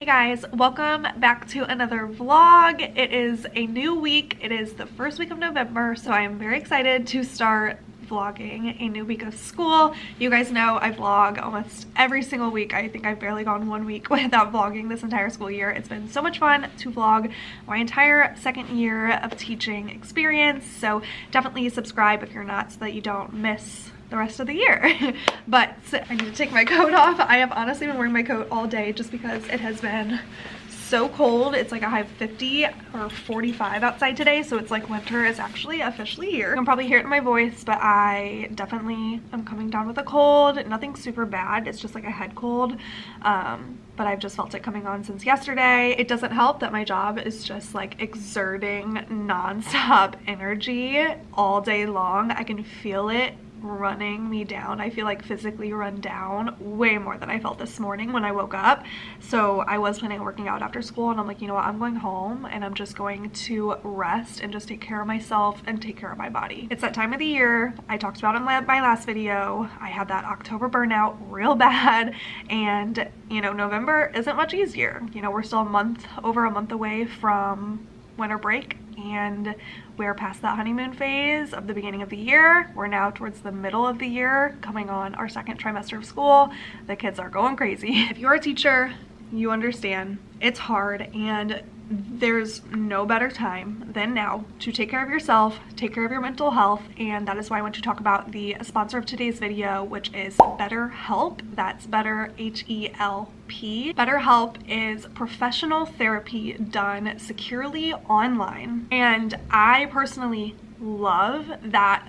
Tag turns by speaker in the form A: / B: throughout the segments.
A: Hey guys, welcome back to another vlog. It is a new week. It is the first week of November, so I am very excited to start vlogging a new week of school. You guys know I vlog almost every single week. I think I've barely gone 1 week without vlogging this entire school year. It's been so much fun to vlog my entire second year of teaching experience, so definitely subscribe if you're not so that you don't miss the rest of the year. But I need to take my coat off. I have honestly been wearing my coat all day just because it has been so cold. It's like a high of 50 or 45 outside today, so it's like winter is actually officially here. You can probably hear it in my voice, but I definitely am coming down with a cold. Nothing super bad, it's just like a head cold, but I've just felt it coming on since yesterday. It doesn't help that my job is just like exerting non-stop energy all day long. I can feel it running me down. I feel like physically run down way more than I felt this morning when I woke up. So I was planning on working out after school, and I'm like, you know what, I'm going home and I'm just going to rest and just take care of myself and take care of my body. It's that time of the year. I talked about it in my last video. I had that October burnout real bad, and you know, November isn't much easier. You know, we're still over a month away from winter break, and we're past that honeymoon phase of the beginning of the year. We're now towards the middle of the year, coming on our second trimester of school. The kids are going crazy. If you're a teacher, you understand it's hard, and there's no better time than now to take care of yourself, take care of your mental health, and that is why I want to talk about the sponsor of today's video, which is BetterHelp. That's Better, H-E-L-P. BetterHelp is professional therapy done securely online, and I personally love that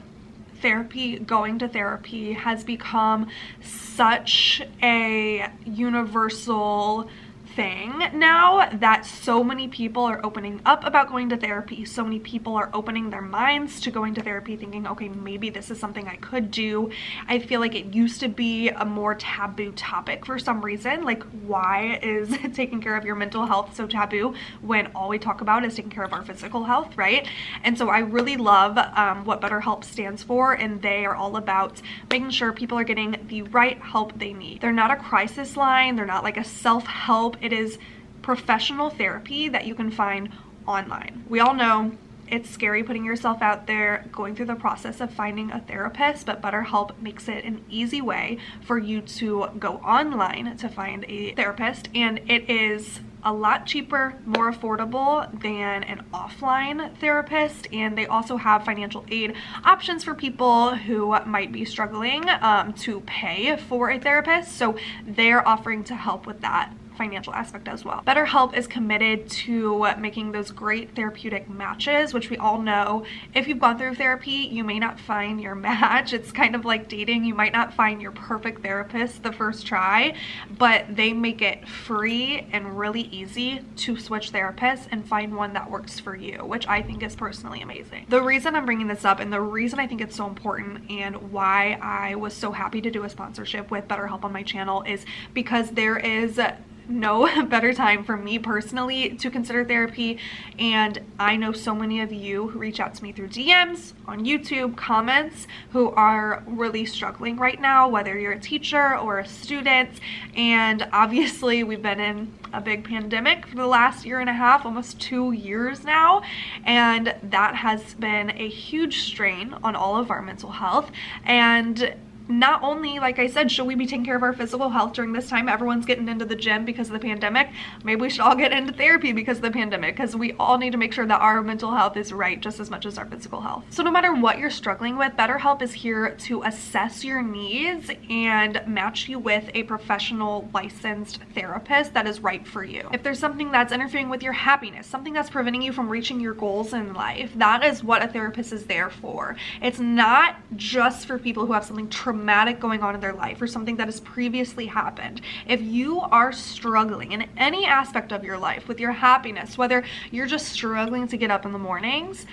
A: going to therapy has become such a universal thing now, that so many people are opening up about going to therapy. So many people are opening their minds to going to therapy, thinking, okay, maybe this is something I could do. I feel like it used to be a more taboo topic for some reason. Like, why is taking care of your mental health so taboo when all we talk about is taking care of our physical health, right? And so I really love what BetterHelp stands for, and they are all about making sure people are getting the right help they need. They're not a crisis line. They're not like a self-help. It is professional therapy that you can find online. We all know it's scary putting yourself out there, going through the process of finding a therapist, but BetterHelp makes it an easy way for you to go online to find a therapist, and it is a lot cheaper, more affordable than an offline therapist. And they also have financial aid options for people who might be struggling to pay for a therapist, so they're offering to help with that financial aspect as well. BetterHelp is committed to making those great therapeutic matches, which we all know if you've gone through therapy, you may not find your match. It's kind of like dating. You might not find your perfect therapist the first try, but they make it free and really easy to switch therapists and find one that works for you, which I think is personally amazing. The reason I'm bringing this up, and the reason I think it's so important, and why I was so happy to do a sponsorship with BetterHelp on my channel, is because there is no better time for me personally to consider therapy. And I know so many of you who reach out to me through DMs, on YouTube, comments, who are really struggling right now, whether you're a teacher or a student. And obviously we've been in a big pandemic for the last year and a half, almost 2 years now, and that has been a huge strain on all of our mental health. And not only, like I said, should we be taking care of our physical health during this time? Everyone's getting into the gym because of the pandemic. Maybe we should all get into therapy because of the pandemic, because we all need to make sure that our mental health is right just as much as our physical health. So no matter what you're struggling with, BetterHelp is here to assess your needs and match you with a professional licensed therapist that is right for you. If there's something that's interfering with your happiness, something that's preventing you from reaching your goals in life, that is what a therapist is there for. It's not just for people who have something traumatic going on in their life or something that has previously happened. If you are struggling in any aspect of your life with your happiness, whether you're just struggling to get up in the mornings,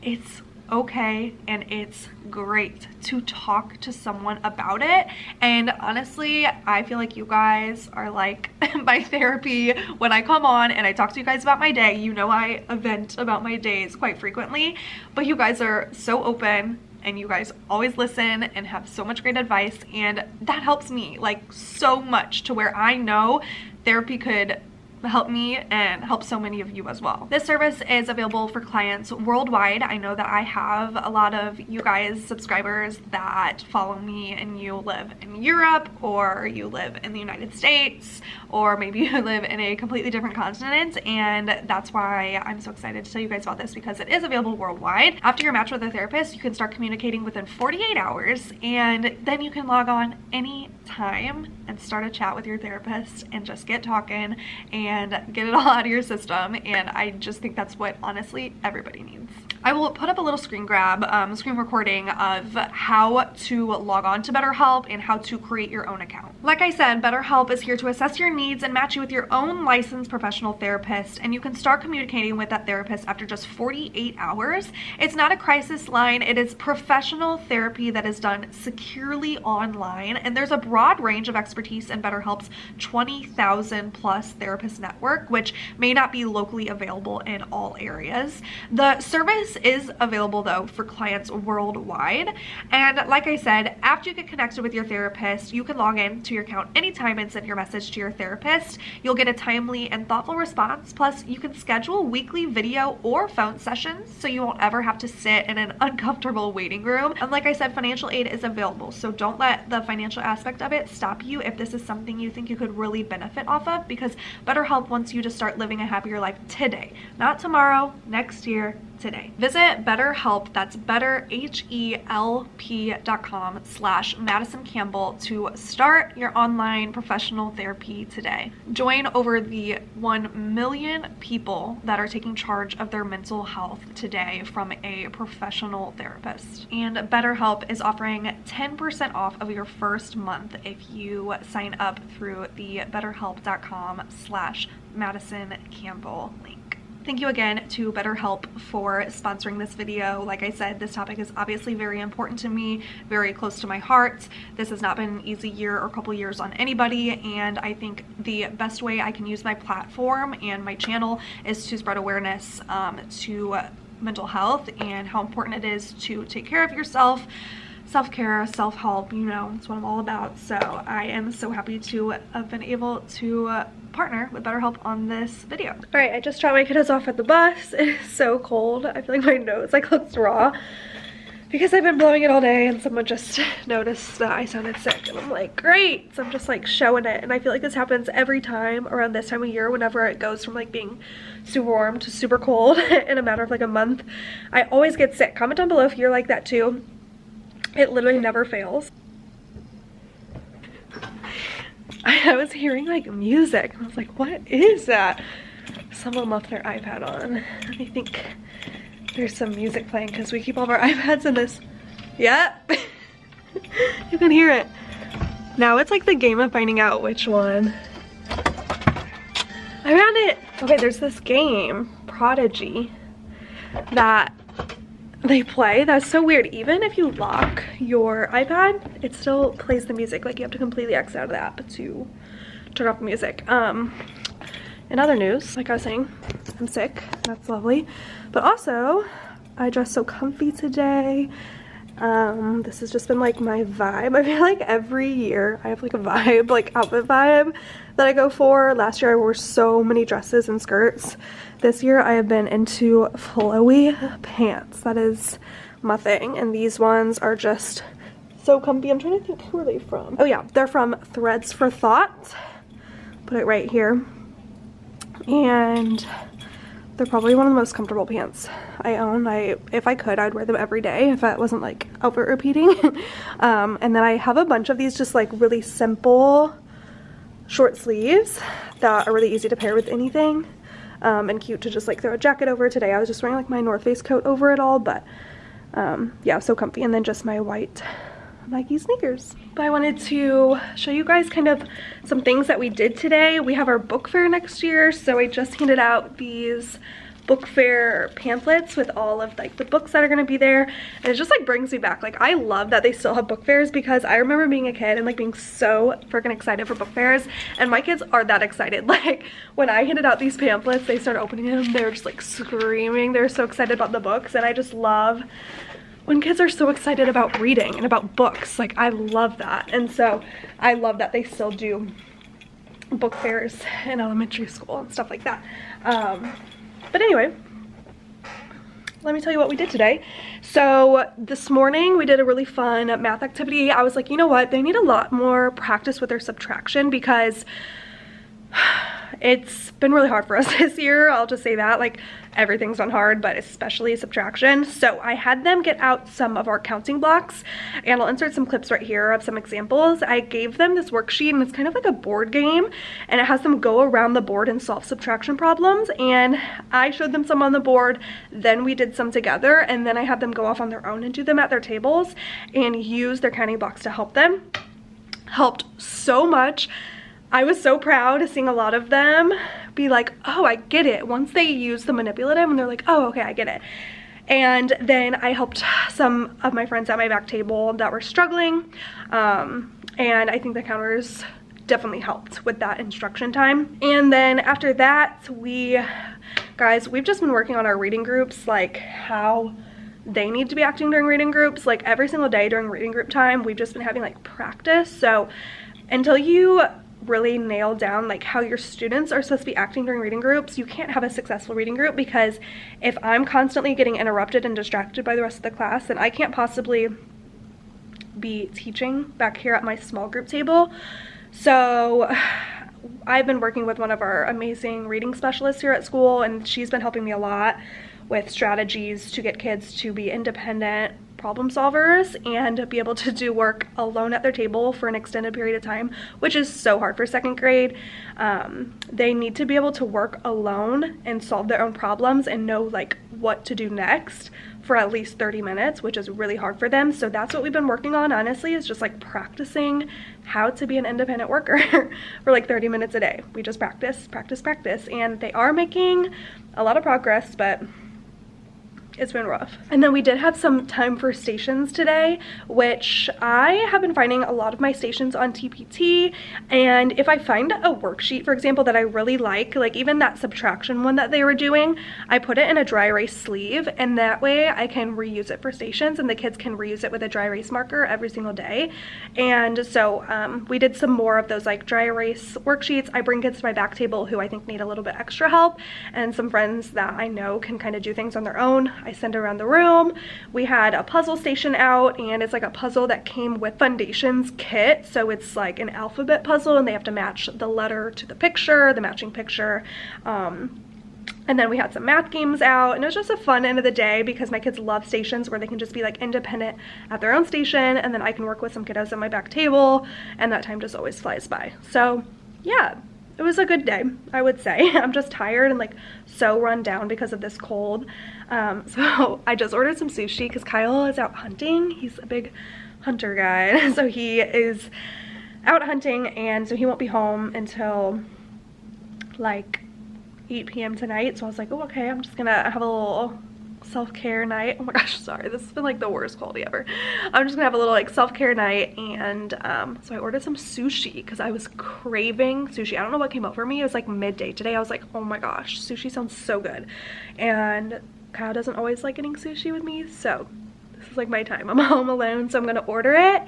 A: it's okay and it's great to talk to someone about it. And honestly, I feel like you guys are like my therapy when I come on and I talk to you guys about my day. You know, I vent about my days quite frequently, but you guys are so open and you guys always listen and have so much great advice, and that helps me like so much, to where I know therapy could help me and help so many of you as well. This service is available for clients worldwide. I know that I have a lot of you guys subscribers that follow me and you live in Europe, or you live in the United States, or maybe you live in a completely different continent, and that's why I'm so excited to tell you guys about this, because it is available worldwide. After you're matched with a therapist, you can start communicating within 48 hours, and then you can log on any time and start a chat with your therapist and just get talking and get it all out of your system. And I just think that's what honestly everybody needs. I will put up a little screen recording of how to log on to BetterHelp and how to create your own account. Like I said, BetterHelp is here to assess your needs and match you with your own licensed professional therapist, and you can start communicating with that therapist after just 48 hours. It's not a crisis line. It is professional therapy that is done securely online, and there's a broad range of expertise in BetterHelp's 20,000 plus therapist network, which may not be locally available in all areas. The service is available though for clients worldwide, and like I said, after you get connected with your therapist, you can log in to your account anytime and send your message to your therapist. You'll get a timely and thoughtful response, plus you can schedule weekly video or phone sessions so you won't ever have to sit in an uncomfortable waiting room. And like I said, financial aid is available, so don't let the financial aspect of it stop you if this is something you think you could really benefit off of, because BetterHelp wants you to start living a happier life today, not tomorrow, next year, today. Visit BetterHelp, that's betterhelp.com/Madison Campbell to start your online professional therapy today. Join over the 1 million people that are taking charge of their mental health today from a professional therapist. And BetterHelp is offering 10% off of your first month if you sign up through the betterhelp.com/Madison Campbell link. Thank you again to BetterHelp for sponsoring this video. Like I said, this topic is obviously very important to me, very close to my heart. This has not been an easy year or couple years on anybody, and I think the best way I can use my platform and my channel is to spread awareness to mental health and how important it is to take care of yourself. Self-care, self-help, you know, it's what I'm all about. So I am so happy to have been able to partner with BetterHelp on this video. All right, I just dropped my kiddos off at the bus. It is so cold. I feel like my nose looks raw because I've been blowing it all day, and someone just noticed that I sounded sick, and I'm like, great. So I'm just showing it, and I feel like this happens every time around this time of year whenever it goes from being super warm to super cold in a matter of a month. I always get sick. Comment down below if you're like that too. It literally never fails. I was hearing music, and I was like, what is that? Someone left their iPad on. I think there's some music playing because we keep all of our iPads in this. Yep. You can hear it. Now it's the game of finding out which one. I found it. Okay, there's this game, Prodigy, that they play. That's so weird. Even if you lock your iPad, it still plays the music. You have to completely exit out of the app to turn off the music. In other news, like I was saying, I'm sick. That's lovely. But also, I dressed so comfy today. This has just been my vibe. I feel every year I have a vibe, outfit vibe that I go for. Last year I wore so many dresses and skirts. This year I have been into flowy pants. That is my thing, and these ones are just so comfy. I'm trying to think, who are they from? Oh yeah, they're from Threads for Thought. Put it right here. And they're probably one of the most comfortable pants I own. If I could, I'd wear them every day if that wasn't outfit repeating. And then I have a bunch of these just really simple short sleeves that are really easy to pair with anything, and cute to just throw a jacket over. Today I was just wearing my North Face coat over it all, but yeah, so comfy. And then just my white Nike sneakers. But I wanted to show you guys kind of some things that we did today. We have our book fair next year, so I just handed out these book fair pamphlets with all of the books that are going to be there, and it just brings me back. I love that they still have book fairs, because I remember being a kid and being so freaking excited for book fairs, and my kids are that excited. When I handed out these pamphlets, they started opening them, they were just screaming. They're so excited about the books, and I just love when kids are so excited about reading and about books. I love that. And so I love that they still do book fairs in elementary school and stuff like that. But anyway, let me tell you what we did today. So this morning we did a really fun math activity. I was like, you know what, they need a lot more practice with their subtraction because it's been really hard for us this year. I'll just say that, like, everything's been hard, but especially subtraction. So I had them get out some of our counting blocks, and I'll insert some clips right here of some examples. I gave them this worksheet, and it's kind of like a board game, and it has them go around the board and solve subtraction problems. And I showed them some on the board, then we did some together, and then I had them go off on their own and do them at their tables and use their counting blocks to help them. Helped so much. I was so proud seeing a lot of them be like, oh, I get it. Once they use the manipulative and they're like, oh, okay, I get it. And then I helped some of my friends at my back table that were struggling. And I think the counters definitely helped with that instruction time. And then after that, guys, we've just been working on our reading groups, like how they need to be acting during reading groups. Like every single day during reading group time, we've just been having like practice. So until you really nail down like how your students are supposed to be acting during reading groups, you can't have a successful reading group, because if I'm constantly getting interrupted and distracted by the rest of the class, then I can't possibly be teaching back here at my small group table. So I've been working with one of our amazing reading specialists here at school, and she's been helping me a lot with strategies to get kids to be independent problem solvers and be able to do work alone at their table for an extended period of time, which is so hard for second grade. They need to be able to work alone and solve their own problems and know like what to do next for at least 30 minutes, which is really hard for them. So that's what we've been working on, honestly, is just like practicing how to be an independent worker for like 30 minutes a day. We just practice, and they are making a lot of progress, but it's been rough. And then we did have some time for stations today, which I have been finding a lot of my stations on TPT. And if I find a worksheet, for example, that I really like even that subtraction one that they were doing, I put it in a dry erase sleeve, and that way I can reuse it for stations, and the kids can reuse it with a dry erase marker every single day. And so we did some more of those like dry erase worksheets. I bring kids to my back table who I think need a little bit extra help, and some friends that I know can kind of do things on their own, I send around the room. We had a puzzle station out, and it's like a puzzle that came with Foundations kit. So it's like an alphabet puzzle, and they have to match the letter to the picture, the matching picture. And then we had some math games out, and it was just a fun end of the day because my kids love stations where they can just be like independent at their own station, and then I can work with some kiddos at my back table, and that time just always flies by. So yeah, it was a good day, I would say. I'm just tired and like so run down because of this cold. So I just ordered some sushi because Kyle is out hunting. He's a big hunter guy. So he is out hunting, and so he won't be home until like 8 p.m. tonight. So I was like, oh, okay, I'm just gonna have a little self-care night. Oh my gosh, sorry, this has been like the worst quality ever. I'm just gonna have a little like self-care night, and so I ordered some sushi because I was craving sushi. I don't know what came over me. It was like midday today. I was like, oh my gosh, sushi sounds so good. And Kyle doesn't always like getting sushi with me, so this is like my time. I'm home alone, so I'm gonna order it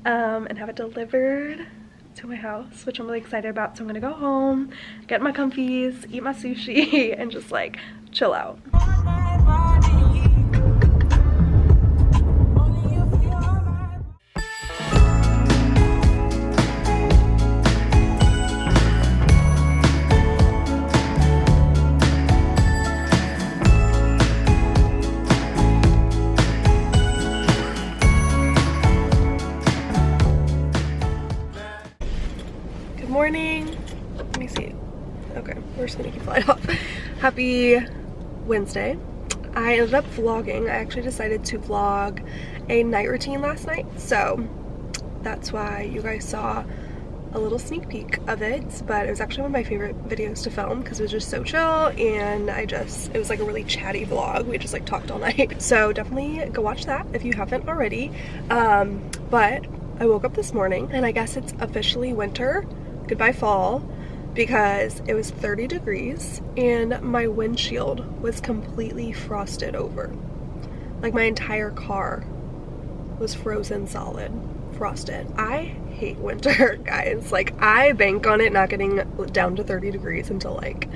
A: and have it delivered to my house, which I'm really excited about. So I'm gonna go home, get my comfies, eat my sushi, and just like chill out. Morning. Let me see. Okay, we're just gonna keep flying off. Happy Wednesday. I ended up vlogging. I actually decided to vlog a night routine last night, so that's why you guys saw a little sneak peek of it. But it was actually one of my favorite videos to film because it was just so chill, and it was like a really chatty vlog. We just like talked all night. So definitely go watch that if you haven't already. But I woke up this morning, and I guess it's officially winter. Goodbye fall, because it was 30 degrees and my windshield was completely frosted over. Like my entire car was frozen solid
B: frosted. I hate winter, guys. Like, I bank on it not getting down to 30 degrees until like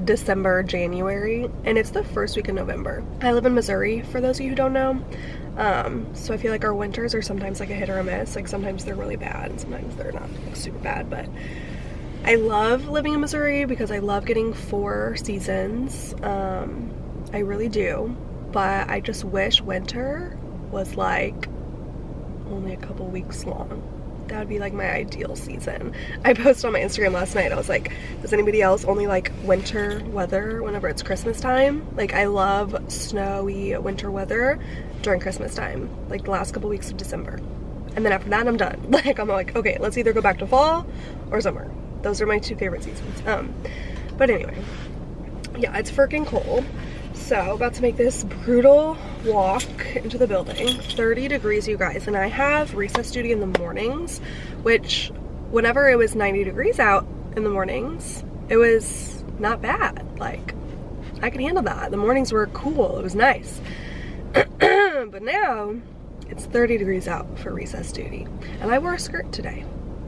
B: December, January, and it's the first week of November. I live in Missouri, for those of you who don't know. So I feel like our winters are sometimes like a hit or a miss. Like, sometimes they're really bad and sometimes they're not like super bad, but I love living in Missouri because I love getting 4 seasons. I really do, but I just wish winter was like only a couple weeks long. That would be like my ideal season. I posted on my Instagram last night, I was like, does anybody else only like winter weather whenever it's Christmas time? Like, I love snowy winter weather during Christmas time, like the last couple weeks of December. And then after that, I'm done. Like, I'm like, okay, let's either go back to fall or summer. Those are my 2 favorite seasons. But anyway, yeah, it's freaking cold. So, about to make this brutal walk into the building. 30 degrees, you guys, and I have recess duty in the mornings, which whenever it was 90 degrees out in the mornings, it was not bad. Like, I could handle that. The mornings were cool. It was nice. But now, it's 30 degrees out for recess duty. And I wore a skirt today.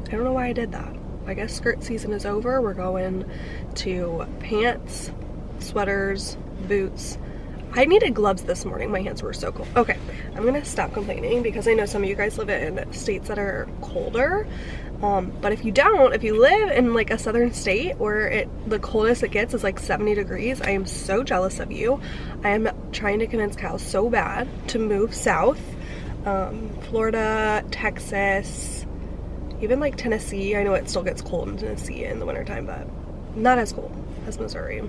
B: I don't know why I did that. I guess skirt season is over. We're going to pants, sweaters, boots. I needed gloves this morning. My hands were so cold. Okay, I'm gonna stop complaining because I know some of you guys live in states that are colder. But if you don't, if you live in like a southern state where the coldest it gets is like 70 degrees, I am so jealous of you. I am trying to convince Kyle so bad to move south. Florida, Texas, even like Tennessee. I know it still gets cold in Tennessee in the wintertime, but not as cold as Missouri.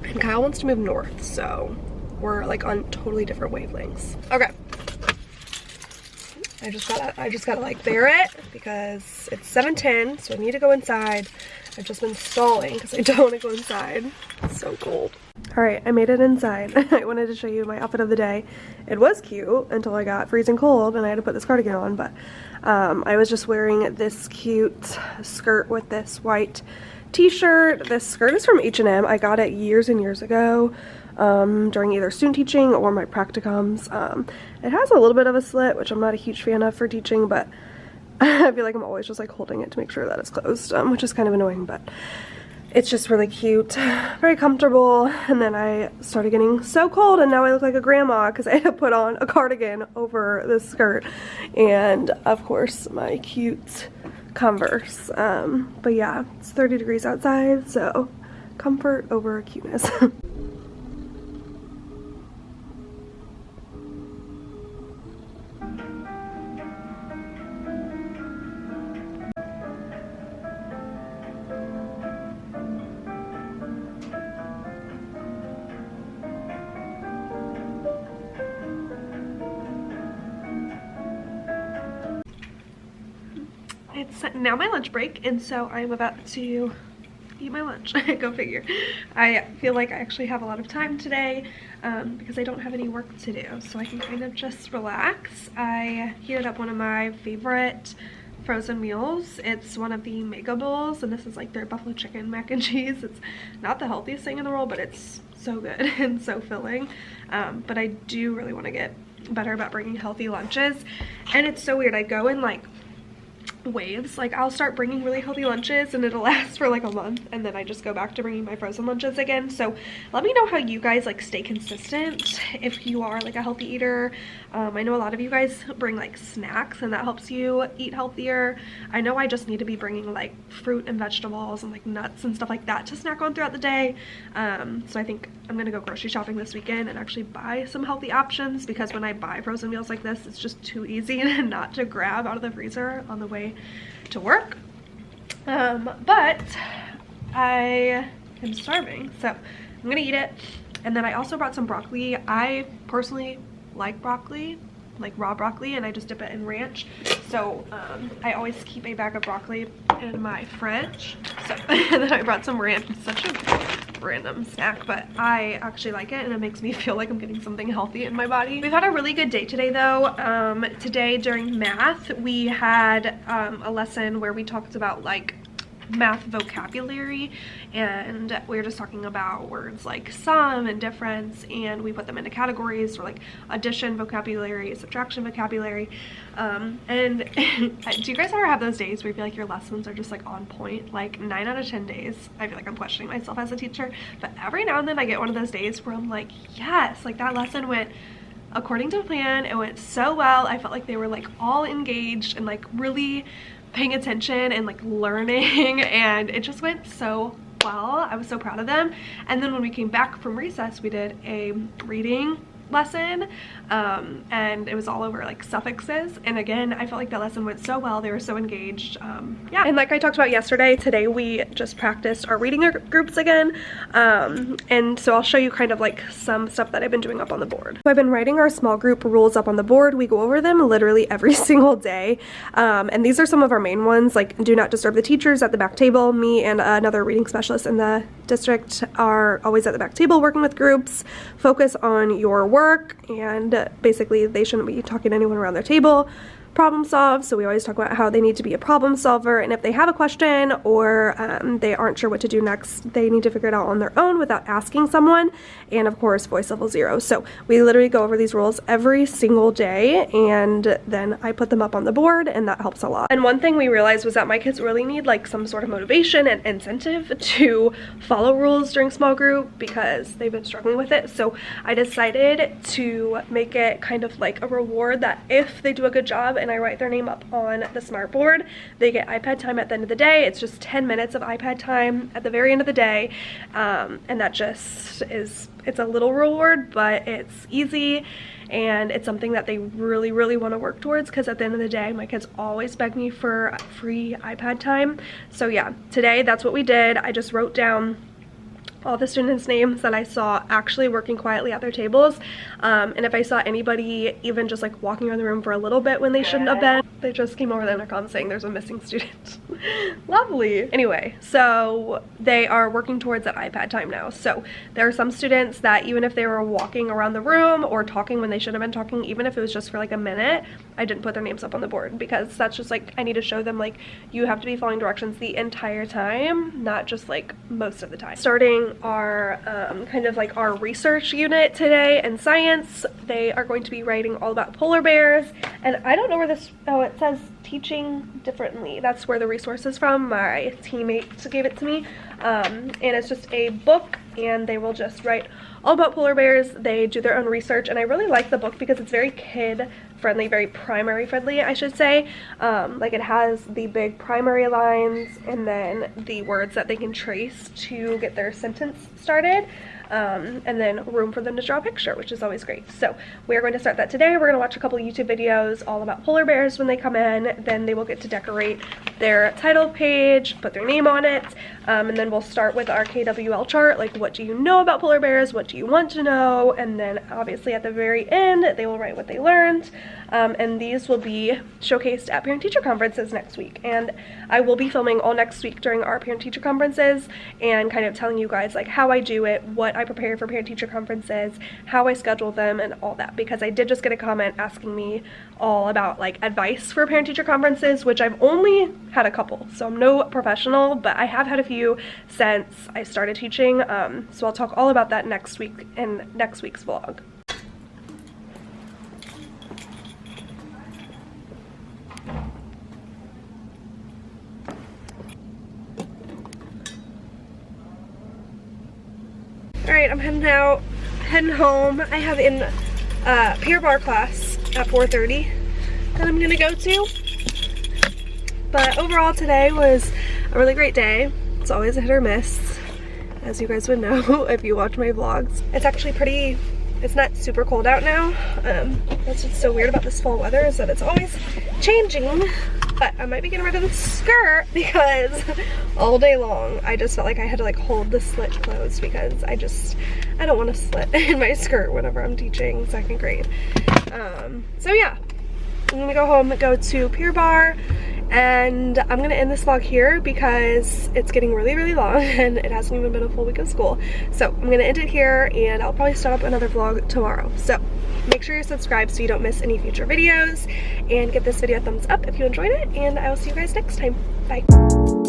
B: And Kyle wants to move north, so we're like on totally different wavelengths. Okay. I just gotta like bear it because it's 7:10, so I need to go inside. I've just been stalling because I don't want to go inside. It's so cold. All right, I made it inside. I wanted to show you my outfit of the day. It was cute until I got freezing cold and I had to put this cardigan on, but I was just wearing this cute skirt with this white t-shirt. This skirt is from H&M. I got it years and years ago during either student teaching or my practicums. It has a little bit of a slit, which I'm not a huge fan of for teaching, but I feel like I'm always just like holding it to make sure that it's closed, which is kind of annoying, but it's just really cute, very comfortable. And then I started getting so cold and now I look like a grandma because I had to put on a cardigan over this skirt and of course my cute Converse. But yeah, it's 30 degrees outside, so comfort over cuteness. It's now my lunch break, and so I'm about to eat my lunch. Go figure. I feel like I actually have a lot of time today because I don't have any work to do, so I can kind of just relax. I heated up one of my favorite frozen meals. It's one of the mega bowls, and this is like their buffalo chicken mac and cheese. It's not the healthiest thing in the world, but it's so good and so filling. But I do really want to get better about bringing healthy lunches, and it's so weird. I go in like waves. Like, I'll start bringing really healthy lunches and it'll last for like a month, and then I just go back to bringing my frozen lunches again. So let me know how you guys like stay consistent if you are like a healthy eater. I know a lot of you guys bring like snacks and that helps you eat healthier. I know I just need to be bringing like fruit and vegetables and like nuts and stuff like that to snack on throughout the day. So I think I'm gonna go grocery shopping this weekend and actually buy some healthy options, because when I buy frozen meals like this, it's just too easy not to grab out of the freezer on the way to work. But I am starving, so I'm gonna eat it. And then I also brought some broccoli. I personally like broccoli, like raw broccoli, and I just dip it in ranch. So I always keep a bag of broccoli in my fridge. So and then I brought some ranch. It's such a random snack, but I actually like it and it makes me feel like I'm getting something healthy in my body. We've had a really good day today though. Today during math we had a lesson where we talked about like
A: math vocabulary, and we were just talking about words like sum and difference, and we put them into categories for like addition vocabulary, subtraction vocabulary. And do you guys ever have those days where you feel like your lessons are just like on point? Like 9 out of 10 days I feel like I'm questioning myself as a teacher, but every now and then I get one of those days where I'm like, yes, like that lesson went according to plan. It went so well. I felt like they were like all engaged and like really paying attention and like learning, and it just went so well. I was so proud of them. And then when we came back from recess, we did a reading lesson, and it was all over like suffixes, and again I felt like that lesson went so well. They were so engaged. Yeah, and like I talked about yesterday, today we just practiced our reading groups again, and so I'll show you kind of like some stuff that I've been doing up on the board. So I've been writing our small group rules up on the board. We go over them literally every single day, and these are some of our main ones, like do not disturb the teachers at the back table. Me and another reading specialist in the district are always at the back table working with groups. Focus on your work, and basically they shouldn't be talking to anyone around their table. Problem solve, so we always talk about how they need to be a problem solver, and if they have a question or they aren't sure what to do next, they need to figure it out on their own without asking someone. And of course voice level 0. So we literally go over these rules every single day, and then I put them up on the board, and that helps a lot. And one thing we realized was that my kids really need like some sort of motivation and incentive to follow rules during small group because they've been struggling with it. So I decided to make it kind of like a reward that if they do a good job and I write their name up on the smart board, they get iPad time at the end of the day. It's just 10 minutes of iPad time at the very end of the day, and that just is, it's a little reward, but it's easy, and it's something that they really want to work towards, because at the end of the day my kids always beg me for free iPad time. So yeah, today that's what we did. I just wrote down all the students' names that I saw actually working quietly at their tables, and if I saw anybody even just like walking around the room for a little bit when they shouldn't have been, they just came over the intercom saying there's a missing student. Lovely. Anyway, so they are working towards that iPad time now. So there are some students that even if they were walking around the room or talking when they should have been talking, even if it was just for like a minute, I didn't put their names up on the board, because that's just like, I need to show them like you have to be following directions the entire time, not just like most of the time. Starting our kind of like our research unit today in science, they are going to be writing all about polar bears, and I don't know where this, oh, it says teaching differently. That's where the resource is from. My teammate gave it to me, and it's just a book, and they will just write all about polar bears. They do their own research, and I really like the book because it's very kid friendly, very primary friendly, I should say. Like it has the big primary lines and then the words that they can trace to get their sentence started, and then room for them to draw a picture, which is always great. So we're going to start that today. We're going to watch a couple YouTube videos all about polar bears when they come in. Then they will get to decorate their title page, put their name on it, and then we'll start with our KWL chart, like what do you know about polar bears, what do you want to know, and then obviously at the very end they will write what they learned. And these will be showcased at parent-teacher conferences next week, and I will be filming all next week during our parent-teacher conferences and kind of telling you guys like how I do it, what I prepare for parent-teacher conferences, how I schedule them, and all that, because I did just get a comment asking me all about like advice for parent-teacher conferences, which I've only had a couple, so I'm no professional, but I have had a few since I started teaching, so I'll talk all about that next week in next week's vlog. Alright, I'm heading home. I have a peer bar class at 4:30 that I'm gonna go to. But overall today was a really great day. It's always a hit or miss, as you guys would know if you watch my vlogs. It's actually pretty, it's not super cold out now. That's what's so weird about this fall weather, is that it's always changing. But I might be getting rid of the skirt because all day long I just felt like I had to like hold the slit closed, because I don't want to slit in my skirt whenever I'm teaching second grade. So yeah, I'm gonna go home, go to Pier Bar, and I'm gonna end this vlog here because it's getting really long and it hasn't even been a full week of school. So I'm gonna end it here, and I'll probably start up another vlog tomorrow. So make sure you're subscribed so you don't miss any future videos, and give this video a thumbs up if you enjoyed it, and I will see you guys next time. Bye.